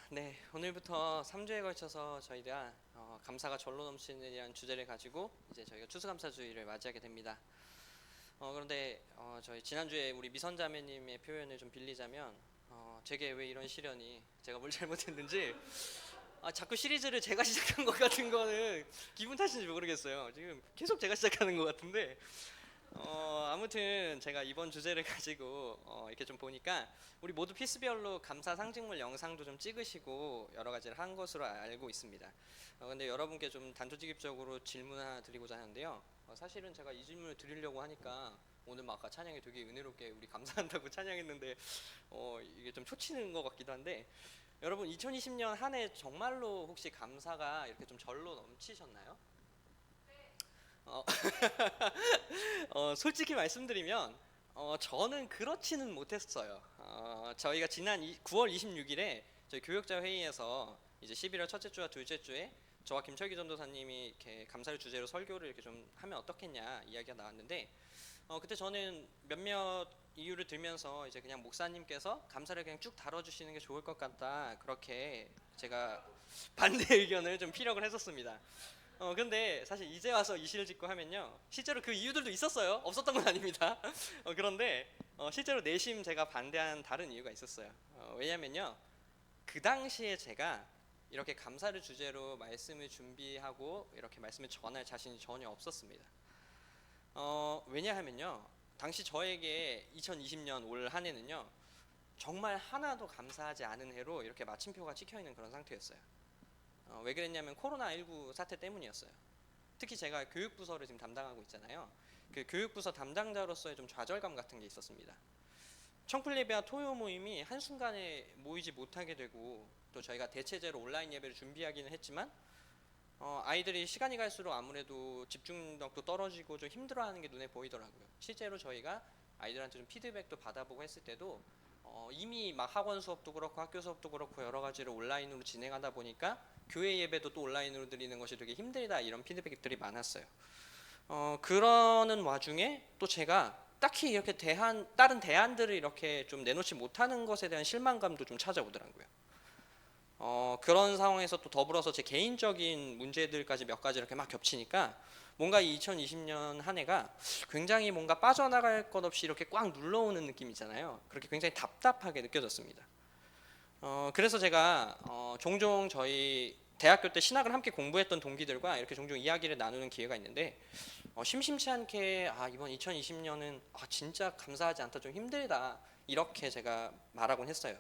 네, 오늘부터 3주에 걸쳐서 저희가 감사가 절로 넘치는이라는 주제를 가지고 이제 저희가 추수감사주의를 맞이하게 됩니다. 그런데 저희 지난주에 우리 미선자매님의 표현을 좀 빌리자면 제게 왜 이런 시련이, 제가 뭘 잘못했는지 자꾸 시리즈를 제가 시작한 것 같은 거는 기분 탓인지 모르겠어요. 지금 계속 제가 시작하는 것 같은데 아무튼 제가 이번 주제를 가지고 이렇게 좀 보니까 우리 모두 피스별로 감사 상징물 영상도 좀 찍으시고 여러 가지를 한 것으로 알고 있습니다. 근데 여러분께 좀 단도직입적으로 질문 하나 드리고자 하는데요. 사실은 제가 이 질문을 드리려고 하니까 오늘 막 아까 찬양이 되게 은혜롭게 우리 감사한다고 찬양했는데 이게 좀 초치는 것 같기도 한데, 여러분 2020년 한 해 정말로 혹시 감사가 이렇게 좀 절로 넘치셨나요? 어, 솔직히 말씀드리면 저는 그렇지는 못했어요. 저희가 지난 9월 26일에 저희 교역자 회의에서 이제 11월 첫째 주와 둘째 주에 저와 김철기 전도사님이 이렇게 감사를 주제로 설교를 이렇게 좀 하면 어떻겠냐 이야기가 나왔는데, 그때 저는 몇몇 이유를 들면서 이제 그냥 목사님께서 감사를 그냥 쭉 다뤄주시는 게 좋을 것 같다, 그렇게 제가 반대 의견을 좀 피력을 했었습니다. 근데 사실 이제 와서 이실을 짓고 하면요, 실제로 그 이유들도 있었어요. 없었던 건 아닙니다. 그런데 실제로 내심 제가 반대한 다른 이유가 있었어요. 왜냐면요, 그 당시에 제가 이렇게 감사를 주제로 말씀을 준비하고 이렇게 말씀을 전할 자신이 전혀 없었습니다. 왜냐하면요, 당시 저에게 2020년 올 한 해는요, 정말 하나도 감사하지 않은 해로 이렇게 마침표가 찍혀 있는 그런 상태였어요. 왜 그랬냐면 코로나19 사태 때문이었어요. 특히 제가 교육부서를 지금 담당하고 있잖아요. 그 교육부서 담당자로서의 좀 좌절감 같은 게 있었습니다. 청풀 예배와 토요 모임이 한순간에 모이지 못하게 되고, 또 저희가 대체제로 온라인 예배를 준비하기는 했지만 아이들이 시간이 갈수록 아무래도 집중력도 떨어지고 좀 힘들어하는 게 눈에 보이더라고요. 실제로 저희가 아이들한테 좀 피드백도 받아보고 했을 때도 이미 막 학원 수업도 그렇고 학교 수업도 그렇고 여러 가지를 온라인으로 진행하다 보니까 교회 예배도 또 온라인으로 드리는 것이 되게 힘들다, 이런 피드백들이 많았어요. 그러는 와중에 또 제가 딱히 이렇게 다른 대안들을 이렇게 좀 내놓지 못하는 것에 대한 실망감도 좀 찾아오더라고요. 그런 상황에서 또 더불어서 제 개인적인 문제들까지 몇 가지 이렇게 막 겹치니까 뭔가 이 2020년 한 해가 굉장히 뭔가 빠져나갈 것 없이 이렇게 꽉 눌러오는 느낌이잖아요. 그렇게 굉장히 답답하게 느껴졌습니다. 그래서 제가 종종 저희 대학교 때 신학을 함께 공부했던 동기들과 이렇게 종종 이야기를 나누는 기회가 있는데, 심심치 않게 이번 2020년은 진짜 감사하지 않다, 좀 힘들다, 이렇게 제가 말하곤 했어요.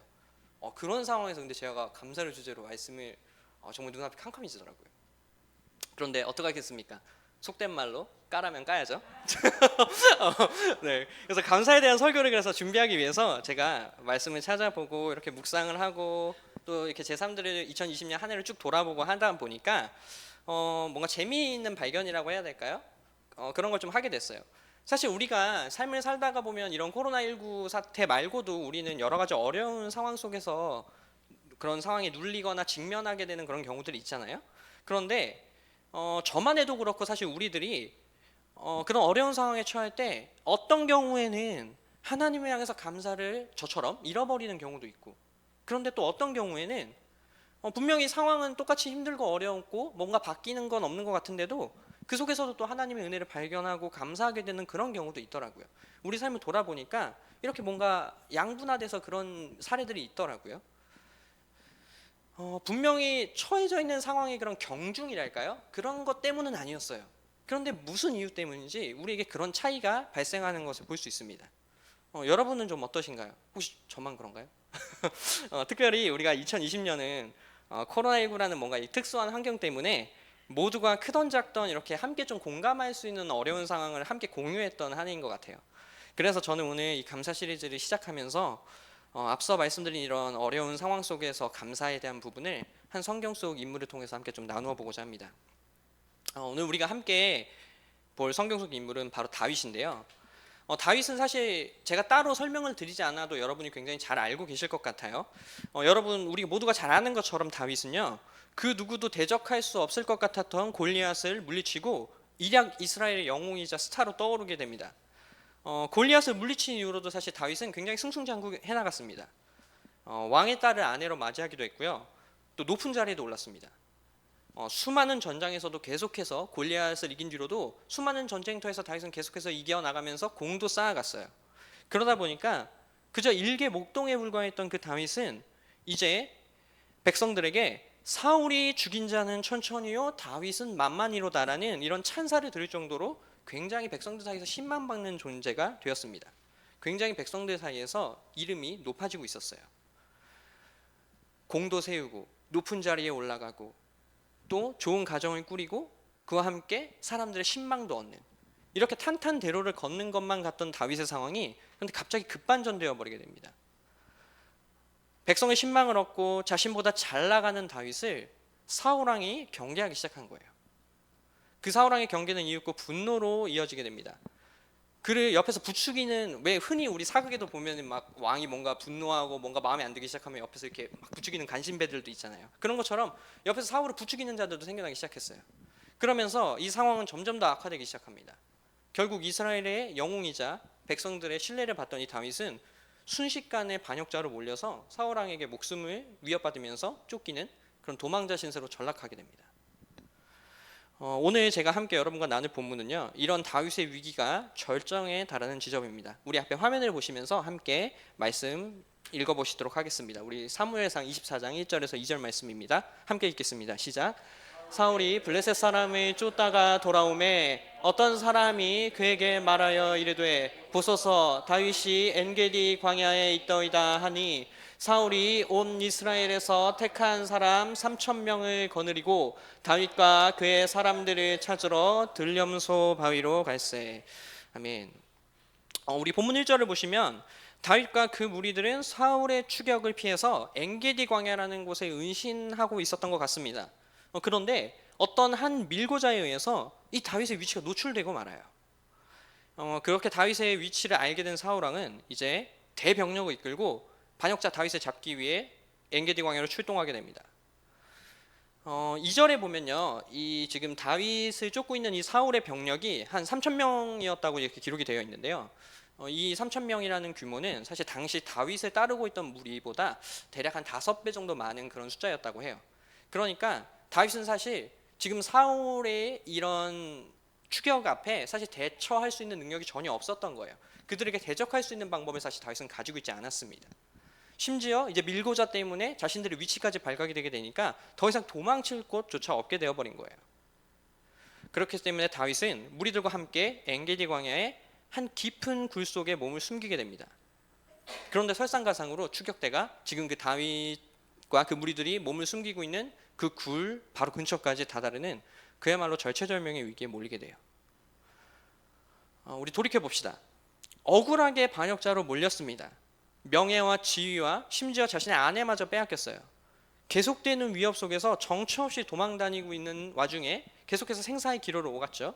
그런 상황에서 근데 제가 감사를 주제로 말씀을 정말 눈앞이 캄캄해지더라고요. 그런데 어떡하겠습니까? 속된 말로 까라면 까야죠. 네, 그래서 감사에 대한 설교를 그래서 준비하기 위해서 제가 말씀을 찾아보고 이렇게 묵상을 하고 또 이렇게 제3들을 2020년 한 해를 쭉 돌아보고 하다 보니까 뭔가 재미있는 발견이라고 해야 될까요? 그런 걸 좀 하게 됐어요. 사실 우리가 삶을 살다가 보면 이런 코로나19 사태 말고도 우리는 여러 가지 어려운 상황 속에서 그런 상황에 눌리거나 직면하게 되는 그런 경우들이 있잖아요. 그런데 저만 해도 그렇고 사실 우리들이 그런 어려운 상황에 처할 때 어떤 경우에는 하나님을 향해서 감사를 저처럼 잃어버리는 경우도 있고, 그런데 또 어떤 경우에는 분명히 상황은 똑같이 힘들고 어려웠고 뭔가 바뀌는 건 없는 것 같은데도 그 속에서도 또 하나님의 은혜를 발견하고 감사하게 되는 그런 경우도 있더라고요. 우리 삶을 돌아보니까 이렇게 뭔가 양분화돼서 그런 사례들이 있더라고요. 분명히 처해져 있는 상황의 그런 경중이랄까요? 그런 것 때문은 아니었어요. 그런데 무슨 이유 때문인지 우리에게 그런 차이가 발생하는 것을 볼 수 있습니다. 여러분은 좀 어떠신가요? 혹시 저만 그런가요? 특별히 우리가 2020년은 코로나19라는 뭔가 이 특수한 환경 때문에 모두가 크던 작던 이렇게 함께 좀 공감할 수 있는 어려운 상황을 함께 공유했던 한 해인 것 같아요. 그래서 저는 오늘 이 감사 시리즈를 시작하면서 앞서 말씀드린 이런 어려운 상황 속에서 감사에 대한 부분을 한 성경 속 인물을 통해서 함께 좀 나누어 보고자 합니다. 오늘 우리가 함께 볼 성경 속 인물은 바로 다윗인데요. 다윗은 사실 제가 따로 설명을 드리지 않아도 여러분이 굉장히 잘 알고 계실 것 같아요. 여러분, 우리 모두가 잘 아는 것처럼 다윗은요, 그 누구도 대적할 수 없을 것 같았던 골리앗을 물리치고 일약 이스라엘의 영웅이자 스타로 떠오르게 됩니다. 골리앗을 물리친 이후로도 사실 다윗은 굉장히 승승장구해 나갔습니다. 왕의 딸을 아내로 맞이하기도 했고요. 또 높은 자리에도 올랐습니다. 수많은 전장에서도 계속해서 골리앗을 이긴 뒤로도 수많은 전쟁터에서 다윗은 계속해서 이겨나가면서 공도 쌓아갔어요. 그러다 보니까 그저 일개 목동에 불과했던 그 다윗은 이제 백성들에게 사울이 죽인 자는 천천히요 다윗은 만만히로다라는 이런 찬사를 들을 정도로 굉장히 백성들 사이에서 신망받는 존재가 되었습니다. 굉장히 백성들 사이에서 이름이 높아지고 있었어요. 공도 세우고 높은 자리에 올라가고 또 좋은 가정을 꾸리고 그와 함께 사람들의 신망도 얻는, 이렇게 탄탄대로를 걷는 것만 같던 다윗의 상황이 그런데 갑자기 급반전되어 버리게 됩니다. 백성의 신망을 얻고 자신보다 잘 나가는 다윗을 사울왕이 경계하기 시작한 거예요. 그 사울왕의 경계는 이윽고 분노로 이어지게 됩니다. 그를 옆에서 부추기는, 왜 흔히 우리 사극에도 보면 막 왕이 뭔가 분노하고 뭔가 마음에 안 들기 시작하면 옆에서 이렇게 막 부추기는 간신배들도 있잖아요. 그런 것처럼 옆에서 사울을 부추기는 자들도 생겨나기 시작했어요. 그러면서 이 상황은 점점 더 악화되기 시작합니다. 결국 이스라엘의 영웅이자 백성들의 신뢰를 받던 이 다윗은 순식간에 반역자로 몰려서 사울왕에게 목숨을 위협받으면서 쫓기는 그런 도망자 신세로 전락하게 됩니다. 오늘 제가 함께 여러분과 나눌 본문은요, 이런 다윗의 위기가 절정에 달하는 지점입니다. 우리 앞에 화면을 보시면서 함께 말씀 읽어보시도록 하겠습니다. 우리 사무엘상 24장 1절에서 2절 말씀입니다. 함께 읽겠습니다. 시작. 사울이 블레셋 사람을 쫓다가 돌아오매 어떤 사람이 그에게 말하여 이르되 보소서 다윗이 엔게디 광야에 있더이다 하니 사울이 온 이스라엘에서 택한 사람 3,000명을 거느리고 다윗과 그의 사람들을 찾으러 들염소 바위로 갈세. 아멘. 우리 본문 1절을 보시면 다윗과 그 무리들은 사울의 추격을 피해서 엔게디 광야라는 곳에 은신하고 있었던 것 같습니다. 그런데 어떤 한 밀고자에 의해서 이 다윗의 위치가 노출되고 말아요. 그렇게 다윗의 위치를 알게 된 사울왕은 이제 대병력을 이끌고 반역자 다윗을 잡기 위해 엔게디 광야로 출동하게 됩니다. 2절에 보면요, 이 지금 다윗을 쫓고 있는 이 사울의 병력이 한 3,000명이었다고 이렇게 기록이 되어 있는데요. 이 3,000명이라는 규모는 사실 당시 다윗을 따르고 있던 무리보다 대략 한 5배 정도 많은 그런 숫자였다고 해요. 그러니까 다윗은 사실 지금 사울의 이런 추격 앞에 사실 대처할 수 있는 능력이 전혀 없었던 거예요. 그들에게 대적할 수 있는 방법을 사실 다윗은 가지고 있지 않았습니다. 심지어 이제 밀고자 때문에 자신들의 위치까지 발각이 되게 되니까 더 이상 도망칠 곳조차 없게 되어버린 거예요. 그렇기 때문에 다윗은 무리들과 함께 엔게디 광야의 한 깊은 굴 속에 몸을 숨기게 됩니다. 그런데 설상가상으로 추격대가 지금 그 다윗과 그 무리들이 몸을 숨기고 있는 그 굴 바로 근처까지 다다르는 그야말로 절체절명의 위기에 몰리게 돼요. 우리 돌이켜 봅시다. 억울하게 반역자로 몰렸습니다. 명예와 지위와 심지어 자신의 아내마저 빼앗겼어요. 계속되는 위협 속에서 정처 없이 도망다니고 있는 와중에 계속해서 생사의 기로를 오갔죠.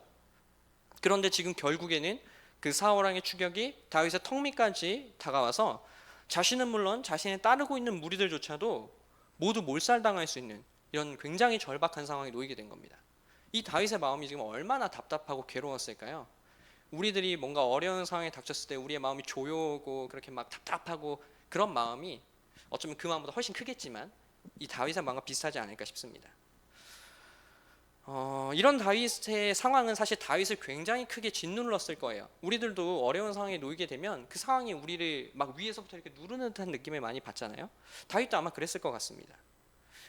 그런데 지금 결국에는 그 사울왕의 추격이 다윗의 턱 밑까지 다가와서 자신은 물론 자신을 따르고 있는 무리들조차도 모두 몰살당할 수 있는 이런 굉장히 절박한 상황에 놓이게 된 겁니다. 이 다윗의 마음이 지금 얼마나 답답하고 괴로웠을까요? 우리들이 뭔가 어려운 상황에 닥쳤을 때 우리의 마음이 조여오고 그렇게 막 답답하고 그런 마음이 어쩌면 그 마음보다 훨씬 크겠지만 이 다윗의 마음과 비슷하지 않을까 싶습니다. 이런 다윗의 상황은 사실 다윗을 굉장히 크게 짓눌렀을 거예요. 우리들도 어려운 상황에 놓이게 되면 그 상황이 우리를 막 위에서부터 이렇게 누르는 듯한 느낌을 많이 받잖아요. 다윗도 아마 그랬을 것 같습니다.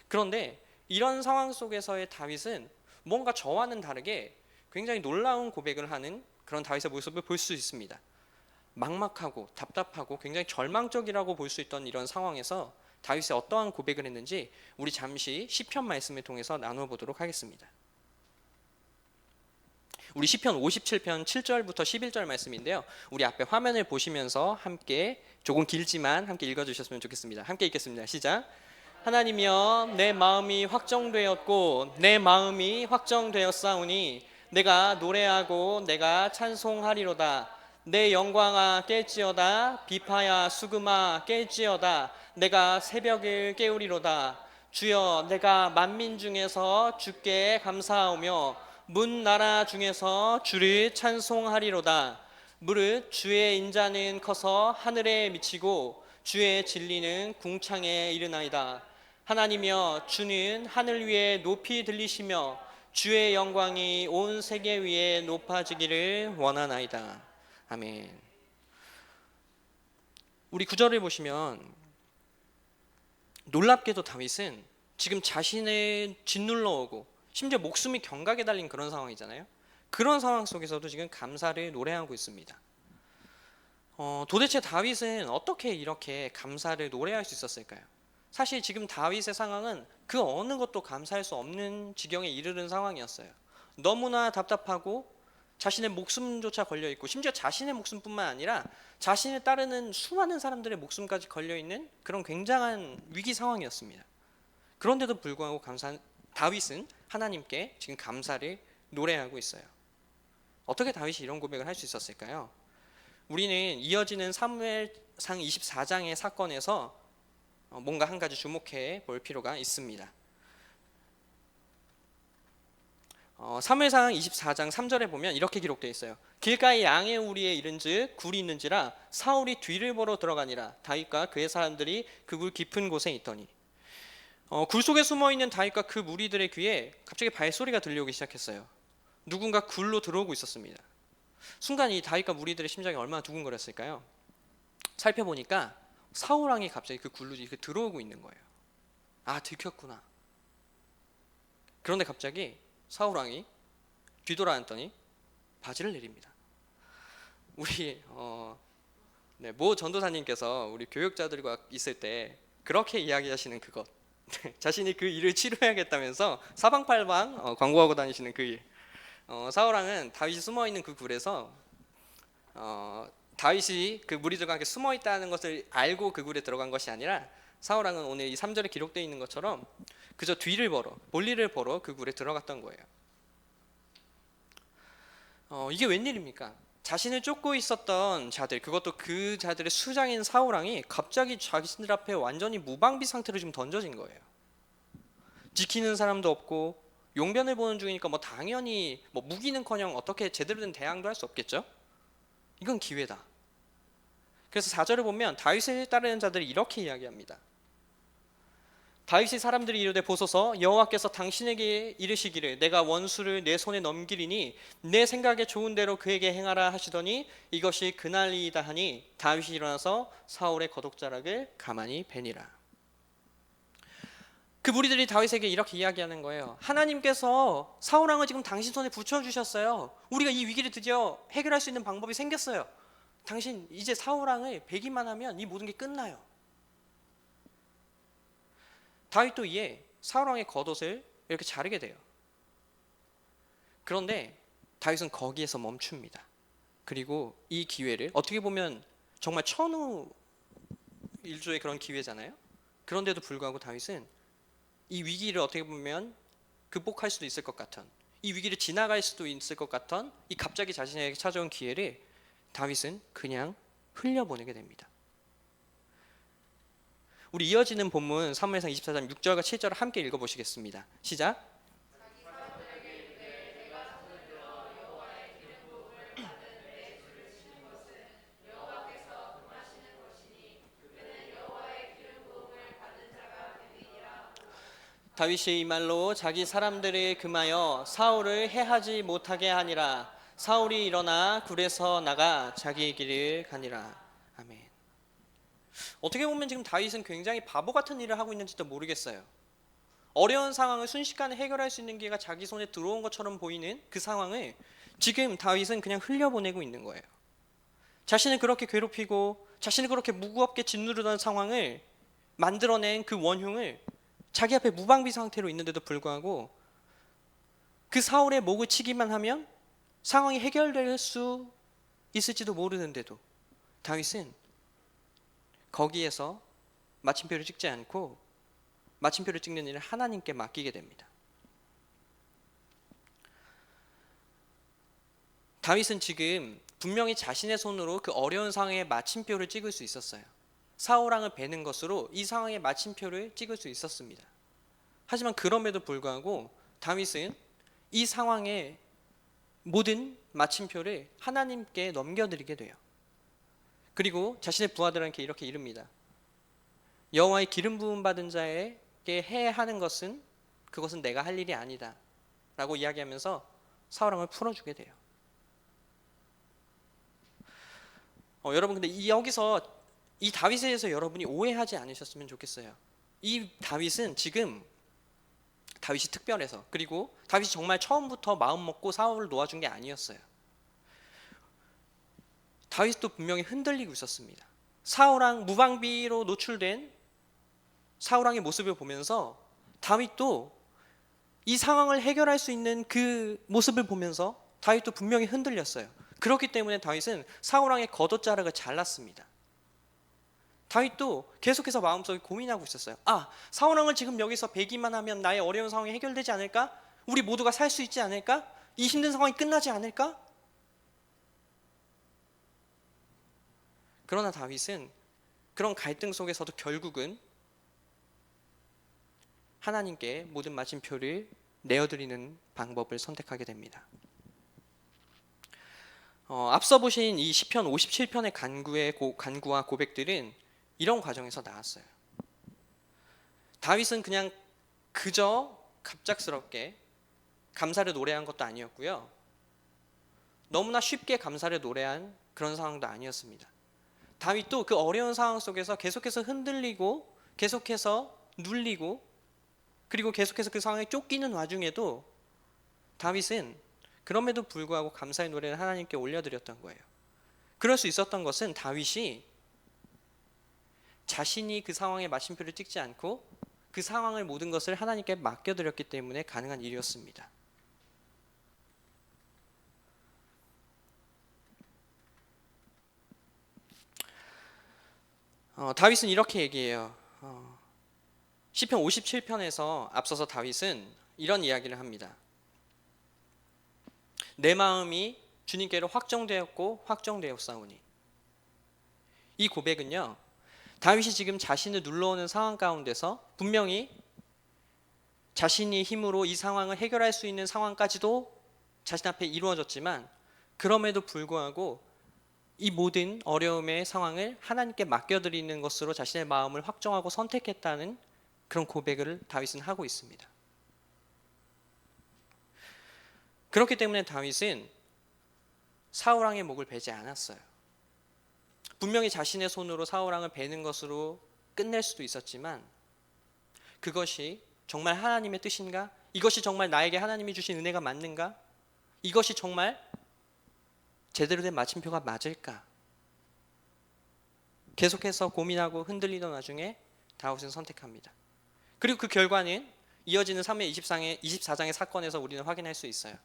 그런데 이런 상황 속에서의 다윗은 뭔가 저와는 다르게 굉장히 놀라운 고백을 하는 그런 다윗의 모습을 볼 수 있습니다. 막막하고 답답하고 굉장히 절망적이라고 볼 수 있던 이런 상황에서 다윗이 어떠한 고백을 했는지 우리 잠시 시편 말씀을 통해서 나누어 보도록 하겠습니다. 우리 시편 57편 7절부터 11절 말씀인데요. 우리 앞에 화면을 보시면서 함께 조금 길지만 함께 읽어주셨으면 좋겠습니다. 함께 읽겠습니다. 시작. 하나님이여 내 마음이 확정되었고 내 마음이 확정되었사오니 내가 노래하고 내가 찬송하리로다. 내 영광아 깰지어다. 비파야 수금아 깰지어다. 내가 새벽을 깨우리로다. 주여 내가 만민 중에서 주께 감사하오며 문 나라 중에서 주를 찬송하리로다. 무릇 주의 인자는 커서 하늘에 미치고 주의 진리는 궁창에 이르나이다. 하나님이여 주는 하늘 위에 높이 들리시며 주의 영광이 온 세계 위에 높아지기를 원하나이다. 아멘. 우리 구절을 보시면 놀랍게도 다윗은 지금 자신을 짓눌러 오고 심지어 목숨이 경각에 달린 그런 상황이잖아요. 그런 상황 속에서도 지금 감사를 노래하고 있습니다. 도대체 다윗은 어떻게 이렇게 감사를 노래할 수 있었을까요? 사실 지금 다윗의 상황은 그 어느 것도 감사할 수 없는 지경에 이르는 상황이었어요. 너무나 답답하고 자신의 목숨조차 걸려있고 심지어 자신의 목숨뿐만 아니라 자신을 따르는 수많은 사람들의 목숨까지 걸려있는 그런 굉장한 위기 상황이었습니다. 그런데도 불구하고 다윗은 하나님께 지금 감사를 노래하고 있어요. 어떻게 다윗이 이런 고백을 할 수 있었을까요? 우리는 이어지는 사무엘상 24장의 사건에서 뭔가 한 가지 주목해 볼 필요가 있습니다. 사무엘상 24장 3절에 보면 이렇게 기록되어 있어요. 길가에 양의 우리에 이른즉 굴이 있는지라 사울이 뒤를 보러 들어가니라. 다윗과 그의 사람들이 그 굴 깊은 곳에 있더니. 굴 속에 숨어있는 다윗과 그 무리들의 귀에 갑자기 발소리가 들려오기 시작했어요. 누군가 굴로 들어오고 있었습니다. 순간 이 다윗과 무리들의 심장이 얼마나 두근거렸을까요? 살펴보니까 사울왕이 갑자기 그 굴로 이렇게 들어오고 있는 거예요. 아, 들켰구나. 그런데 갑자기 사울왕이 뒤돌아 앉더니 바지를 내립니다. 우리 모 전도사님께서 우리 교육자들과 있을 때 그렇게 이야기하시는 그것, 자신이 그 일을 치료해야겠다면서 사방팔방 광고하고 다니시는 그 일. 사울왕은 다윗이 숨어있는 그 굴에서 다윗이 그 무리들과 함께 숨어있다는 것을 알고 그 굴에 들어간 것이 아니라 사울왕은 오늘 이 3절에 기록되어 있는 것처럼 그저 뒤를 벌어 볼일을 보러 그 굴에 들어갔던 거예요. 이게 웬일입니까? 자신을 쫓고 있었던 자들, 그것도 그 자들의 수장인 사울왕이 갑자기 자신들 앞에 완전히 무방비 상태로 지금 던져진 거예요. 지키는 사람도 없고 용변을 보는 중이니까 당연히 무기는커녕 어떻게 제대로 된 대항도 할 수 없겠죠? 이건 기회다. 그래서 4절을 보면 다윗을 따르는 자들이 이렇게 이야기합니다. 다윗이 사람들이 이르되 보소서 여호와께서 당신에게 이르시기를 내가 원수를 내 손에 넘기리니 내 생각에 좋은 대로 그에게 행하라 하시더니 이것이 그날이다 하니 다윗이 일어나서 사울의 거독자락을 가만히 베니라. 그 무리들이 다윗에게 이렇게 이야기하는 거예요. 하나님께서 사울왕을 지금 당신 손에 붙여주셨어요. 우리가 이 위기를 드디어 해결할 수 있는 방법이 생겼어요. 당신 이제 사울왕을 베기만 하면 이 모든 게 끝나요. 다윗도 이에 사울왕의 겉옷을 이렇게 자르게 돼요. 그런데 다윗은 거기에서 멈춥니다. 그리고 이 기회를 어떻게 보면 정말 천우일조의 그런 기회잖아요. 그런데도 불구하고 다윗은 이 위기를 어떻게 보면 극복할 수도 있을 것 같은, 이 위기를 지나갈 수도 있을 것 같은 이 갑자기 자신에게 찾아온 기회를 다윗은 그냥 흘려보내게 됩니다. 우리 이어지는 본문 사무엘상 24장 6절과 7절을 함께 읽어보시겠습니다. 시작. 다윗이 이 말로 자기 사람들을 금하여 사울을 해하지 못하게 하니라. 사울이 일어나 굴에서 나가 자기의 길을 가니라. 아멘. 어떻게 보면 지금 다윗은 굉장히 바보 같은 일을 하고 있는지도 모르겠어요. 어려운 상황을 순식간에 해결할 수 있는 기회가 자기 손에 들어온 것처럼 보이는 그 상황을 지금 다윗은 그냥 흘려보내고 있는 거예요. 자신을 그렇게 괴롭히고 자신을 그렇게 무겁게 짓누르던 상황을 만들어낸 그 원흉을 자기 앞에 무방비 상태로 있는데도 불구하고 그 사울의 목을 치기만 하면 상황이 해결될 수 있을지도 모르는데도 다윗은 거기에서 마침표를 찍지 않고 마침표를 찍는 일을 하나님께 맡기게 됩니다. 다윗은 지금 분명히 자신의 손으로 그 어려운 상황에 마침표를 찍을 수 있었어요. 사울왕을 베는 것으로 이 상황에 마침표를 찍을 수 있었습니다. 하지만 그럼에도 불구하고 다윗은 이 상황의 모든 마침표를 하나님께 넘겨드리게 돼요. 그리고 자신의 부하들에게 이렇게 이릅니다. 여호와의 기름 부음 받은 자의 해야 하는 것은 그것은 내가 할 일이 아니다 라고 이야기하면서 사울 왕을 풀어주게 돼요. 여러분 근데 여기서 이 다윗에 대해서 여러분이 오해하지 않으셨으면 좋겠어요. 이 다윗은 지금 다윗이 특별해서, 그리고 다윗이 정말 처음부터 마음 먹고 사울을 놓아준 게 아니었어요. 다윗도 분명히 흔들리고 있었습니다. 사울왕 무방비로 노출된 사울왕의 모습을 보면서 다윗도 이 상황을 해결할 수 있는 그 모습을 보면서 다윗도 분명히 흔들렸어요. 그렇기 때문에 다윗은 사울왕의 겉옷자락을 잘랐습니다. 다윗도 계속해서 마음속에 고민하고 있었어요. 사울왕을 지금 여기서 배기만 하면 나의 어려운 상황이 해결되지 않을까? 우리 모두가 살 수 있지 않을까? 이 힘든 상황이 끝나지 않을까? 그러나 다윗은 그런 갈등 속에서도 결국은 하나님께 모든 마침표를 내어드리는 방법을 선택하게 됩니다. 앞서 보신 이 시편 57편의 간구와 고백들은 이런 과정에서 나왔어요. 다윗은 그냥 그저 갑작스럽게 감사를 노래한 것도 아니었고요. 너무나 쉽게 감사를 노래한 그런 상황도 아니었습니다. 다윗도 그 어려운 상황 속에서 계속해서 흔들리고 계속해서 눌리고 그리고 계속해서 그 상황에 쫓기는 와중에도 다윗은 그럼에도 불구하고 감사의 노래를 하나님께 올려드렸던 거예요. 그럴 수 있었던 것은 다윗이 자신이 그 상황에 마침표를 찍지 않고 그 상황을 모든 것을 하나님께 맡겨드렸기 때문에 가능한 일이었습니다. 다윗은 이렇게 얘기해요. 시편 57편에서 앞서서 다윗은 이런 이야기를 합니다. 내 마음이 주님께로 확정되었고 확정되었사오니. 이 고백은요, 다윗이 지금 자신을 눌러오는 상황 가운데서 분명히 자신의 힘으로 이 상황을 해결할 수 있는 상황까지도 자신 앞에 이루어졌지만 그럼에도 불구하고 이 모든 어려움의 상황을 하나님께 맡겨드리는 것으로 자신의 마음을 확정하고 선택했다는 그런 고백을 다윗은 하고 있습니다. 그렇기 때문에 다윗은 사울왕의 목을 베지 않았어요. 분명히 자신의 손으로 사울왕을 베는 것으로 끝낼 수도 있었지만 그것이 정말 하나님의 뜻인가? 이것이 정말 나에게 하나님이 주신 은혜가 맞는가? 이것이 정말 제대로 된 마침표가 맞을까? 계속해서 고민하고 흔들리던 와중에 다윗은 선택합니다. 그리고 그 결과는 이어지는 3회 24장의 사건에서 우리는 확인할 수 있어요.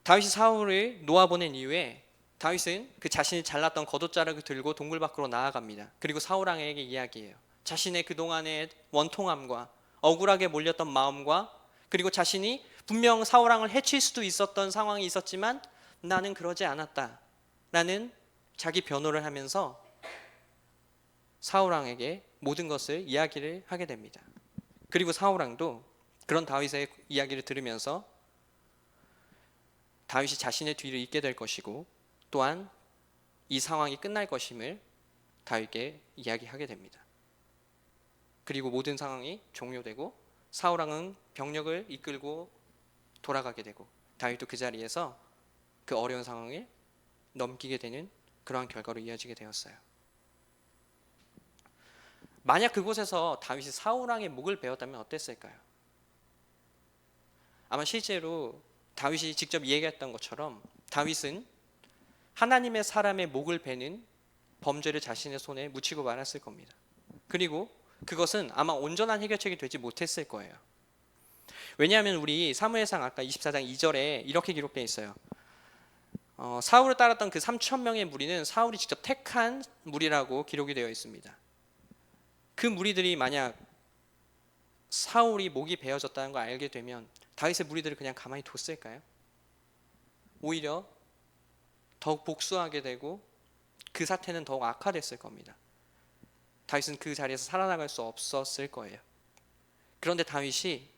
다윗이 사울을 놓아보낸 이후에 다윗은 그 자신이 잘랐던 겉옷자락을 들고 동굴 밖으로 나아갑니다. 그리고 사울왕에게 이야기해요. 자신의 그동안의 원통함과 억울하게 몰렸던 마음과 그리고 자신이 분명 사울왕을 해칠 수도 있었던 상황이 있었지만 나는 그러지 않았다 라는 자기 변호를 하면서 사울왕에게 모든 것을 이야기를 하게 됩니다. 그리고 사울왕도 그런 다윗의 이야기를 들으면서 다윗이 자신의 뒤를 잇게 될 것이고 또한 이 상황이 끝날 것임을 다윗에게 이야기하게 됩니다. 그리고 모든 상황이 종료되고 사울왕은 병력을 이끌고 돌아가게 되고 다윗도 그 자리에서 그 어려운 상황을 넘기게 되는 그러한 결과로 이어지게 되었어요. 만약 그곳에서 다윗이 사울왕의 목을 베었다면 어땠을까요? 아마 실제로 다윗이 직접 얘기했던 것처럼 다윗은 하나님의 사람의 목을 베는 범죄를 자신의 손에 묻히고 말았을 겁니다. 그리고 그것은 아마 온전한 해결책이 되지 못했을 거예요. 왜냐하면 우리 사무엘상 아까 24장 2절에 이렇게 기록되어 있어요. 사울을 따랐던 그 3,000명의 무리는 사울이 직접 택한 무리라고 기록이 되어 있습니다. 그 무리들이 만약 사울이 목이 베어졌다는 걸 알게 되면 다윗의 무리들을 그냥 가만히 뒀을까요? 오히려 더욱 복수하게 되고 그 사태는 더욱 악화됐을 겁니다. 다윗은 그 자리에서 살아나갈 수 없었을 거예요. 그런데 다윗이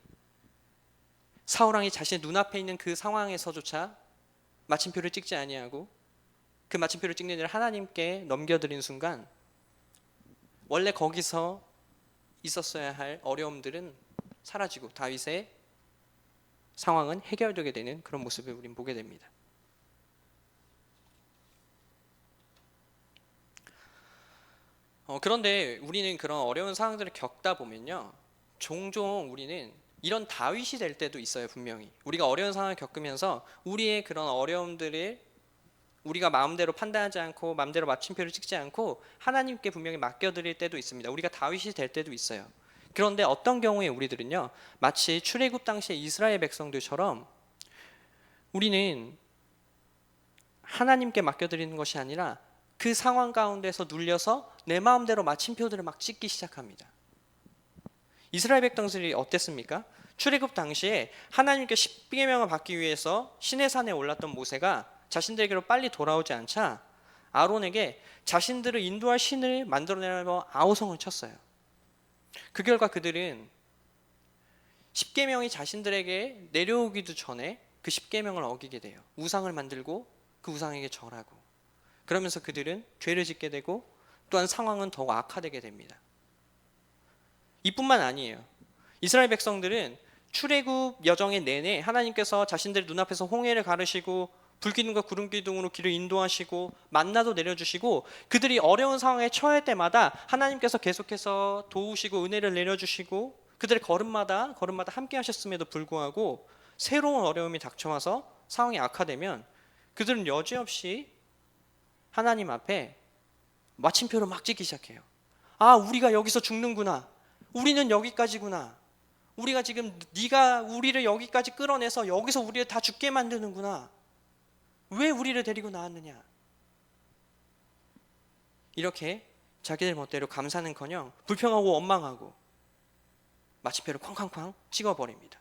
사울왕이 자신의 눈앞에 있는 그 상황에서조차 마침표를 찍지 아니하고 그 마침표를 찍는 일을 하나님께 넘겨드린 순간 원래 거기서 있었어야 할 어려움들은 사라지고 다윗의 상황은 해결되게 되는 그런 모습을 우린 보게 됩니다. 그런데 우리는 그런 어려운 상황들을 겪다 보면요, 종종 우리는 이런 다윗이 될 때도 있어요. 분명히 우리가 어려운 상황을 겪으면서 우리의 그런 어려움들을 우리가 마음대로 판단하지 않고 마음대로 마침표를 찍지 않고 하나님께 분명히 맡겨드릴 때도 있습니다. 우리가 다윗이 될 때도 있어요. 그런데 어떤 경우에 우리들은요, 마치 출애굽 당시의 이스라엘 백성들처럼 우리는 하나님께 맡겨드리는 것이 아니라 그 상황 가운데서 눌려서 내 마음대로 마침표들을 막 찍기 시작합니다. 이스라엘 백성들이 어땠습니까? 출애굽 당시에 하나님께 십계명을 받기 위해서 시내산에 올랐던 모세가 자신들에게로 빨리 돌아오지 않자 아론에게 자신들을 인도할 신을 만들어내라고 아우성을 쳤어요. 그 결과 그들은 십계명이 자신들에게 내려오기도 전에 그 십계명을 어기게 돼요. 우상을 만들고 그 우상에게 절하고, 그러면서 그들은 죄를 짓게 되고 또한 상황은 더욱 악화되게 됩니다. 이뿐만 아니에요. 이스라엘 백성들은 출애굽 여정의 내내 하나님께서 자신들 눈앞에서 홍해를 가르시고 불기둥과 구름기둥으로 길을 인도하시고 만나도 내려주시고 그들이 어려운 상황에 처할 때마다 하나님께서 계속해서 도우시고 은혜를 내려주시고 그들의 걸음마다 함께 하셨음에도 불구하고 새로운 어려움이 닥쳐와서 상황이 악화되면 그들은 여지없이 하나님 앞에 마침표를 막 찍기 시작해요. 아, 우리가 여기서 죽는구나. 우리는 여기까지구나. 우리가 지금 네가 우리를 여기까지 끌어내서 여기서 우리를 다 죽게 만드는구나. 왜 우리를 데리고 나왔느냐. 이렇게 자기들 멋대로 감사는커녕 불평하고 원망하고 마침표를 쾅쾅쾅 찍어버립니다.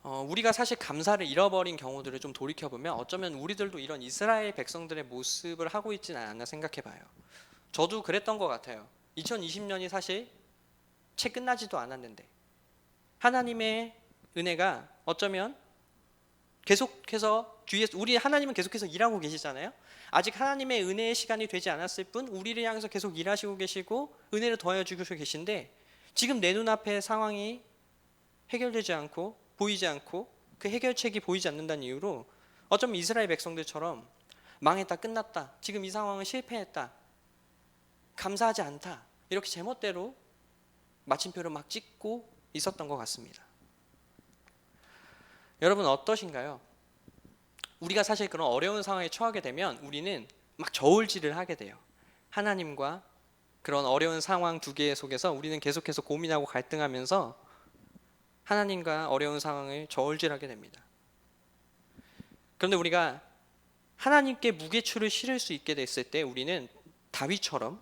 우리가 사실 감사를 잃어버린 경우들을 좀 돌이켜보면 어쩌면 우리들도 이런 이스라엘 백성들의 모습을 하고 있지는 않나 생각해봐요. 저도 그랬던 것 같아요. 2020년이 사실 채 끝나지도 않았는데 하나님의 은혜가 어쩌면 계속해서 뒤에 우리 하나님은 계속해서 일하고 계시잖아요. 아직 하나님의 은혜의 시간이 되지 않았을 뿐 우리를 향해서 계속 일하시고 계시고 은혜를 더해주고 계신데 지금 내 눈앞의 상황이 해결되지 않고 보이지 않고 그 해결책이 보이지 않는다는 이유로 어쩌면 이스라엘 백성들처럼 망했다, 끝났다, 지금 이 상황은 실패했다, 감사하지 않다, 이렇게 제멋대로 마침표를 막 찍고 있었던 것 같습니다. 여러분 어떠신가요? 우리가 사실 그런 어려운 상황에 처하게 되면 우리는 막 저울질을 하게 돼요. 하나님과 그런 어려운 상황 두 개 속에서 우리는 계속해서 고민하고 갈등하면서 하나님과 어려운 상황을 저울질하게 됩니다. 그런데 우리가 하나님께 무게추를 실을 수 있게 됐을 때 우리는 다윗처럼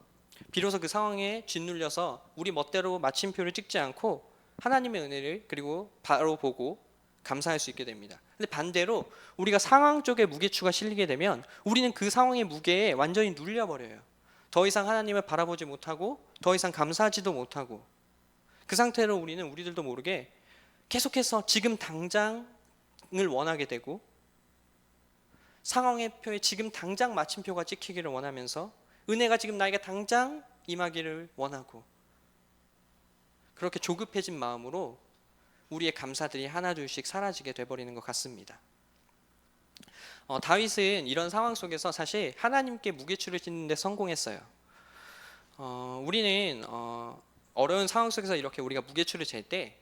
비로소 그 상황에 짓눌려서 우리 멋대로 마침표를 찍지 않고 하나님의 은혜를 그리고 바로 보고 감사할 수 있게 됩니다. 근데 반대로 우리가 상황 쪽에 무게추가 실리게 되면 우리는 그 상황의 무게에 완전히 눌려버려요. 더 이상 하나님을 바라보지 못하고 더 이상 감사하지도 못하고 그 상태로 우리는 우리들도 모르게 계속해서 지금 당장을 원하게 되고 상황의 표에 지금 당장 마침표가 찍히기를 원하면서 은혜가 지금 나에게 당장 임하기를 원하고 그렇게 조급해진 마음으로 우리의 감사들이 하나둘씩 사라지게 돼버리는 것 같습니다. 다윗은 이런 상황 속에서 사실 하나님께 무게추를 짓는 데 성공했어요. 우리는 어려운 상황 속에서 이렇게 우리가 무게추를 잴 때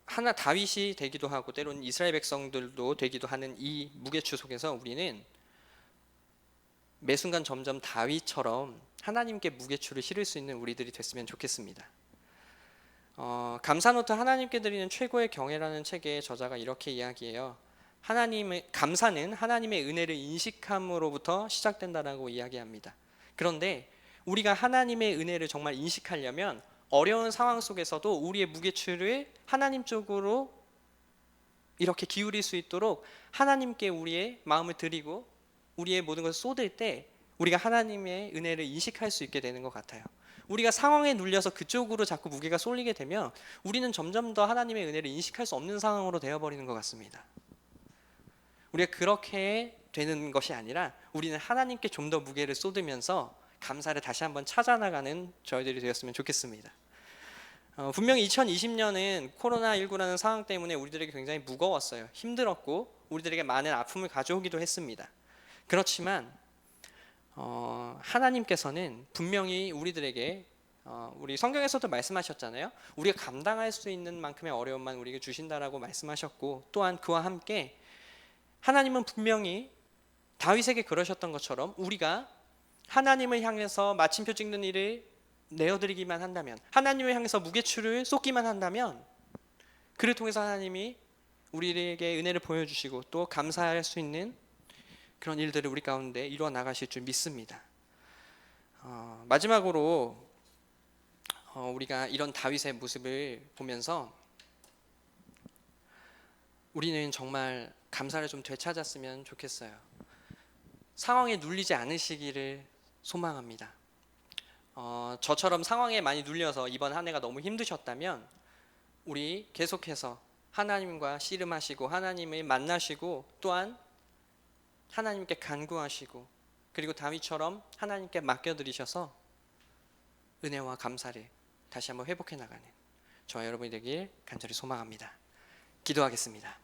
하나 다윗이 되기도 하고 때로는 이스라엘 백성들도 되기도 하는 이 무게추 속에서 우리는 매 순간 점점 다윗처럼 하나님께 무게추를 실을 수 있는 우리들이 됐으면 좋겠습니다. 감사노트 하나님께 드리는 최고의 경애라는 책의 저자가 이렇게 이야기해요. 감사는 하나님의 은혜를 인식함으로부터 시작된다라고 이야기합니다. 그런데 우리가 하나님의 은혜를 정말 인식하려면 어려운 상황 속에서도 우리의 무게추를 하나님 쪽으로 이렇게 기울일 수 있도록 하나님께 우리의 마음을 드리고 우리의 모든 것을 쏟을 때 우리가 하나님의 은혜를 인식할 수 있게 되는 것 같아요. 우리가 상황에 눌려서 그쪽으로 자꾸 무게가 쏠리게 되면 우리는 점점 더 하나님의 은혜를 인식할 수 없는 상황으로 되어버리는 것 같습니다. 우리가 그렇게 되는 것이 아니라 우리는 하나님께 좀 더 무게를 쏟으면서 감사를 다시 한번 찾아나가는 저희들이 되었으면 좋겠습니다. 분명히 2020년은 코로나19라는 상황 때문에 우리들에게 굉장히 무거웠어요. 힘들었고 우리들에게 많은 아픔을 가져오기도 했습니다. 그렇지만 하나님께서는 분명히 우리들에게 우리 성경에서도 말씀하셨잖아요. 우리가 감당할 수 있는 만큼의 어려움만 우리에게 주신다라고 말씀하셨고, 또한 그와 함께 하나님은 분명히 다윗에게 그러셨던 것처럼 우리가 하나님을 향해서 마침표 찍는 일을 내어드리기만 한다면, 하나님을 향해서 무게추를 쏟기만 한다면, 그를 통해서 하나님이 우리에게 은혜를 보여주시고 또 감사할 수 있는 그런 일들을 우리 가운데 이루어 나가실 줄 믿습니다. 마지막으로 우리가 이런 다윗의 모습을 보면서 우리는 정말 감사를 좀 되찾았으면 좋겠어요. 상황에 눌리지 않으시기를 소망합니다. 저처럼 상황에 많이 눌려서 이번 한 해가 너무 힘드셨다면 우리 계속해서 하나님과 씨름하시고 하나님을 만나시고 또한 하나님께 간구하시고 그리고 다윗처럼 하나님께 맡겨드리셔서 은혜와 감사를 다시 한번 회복해 나가는 저와 여러분이 되길 간절히 소망합니다. 기도하겠습니다.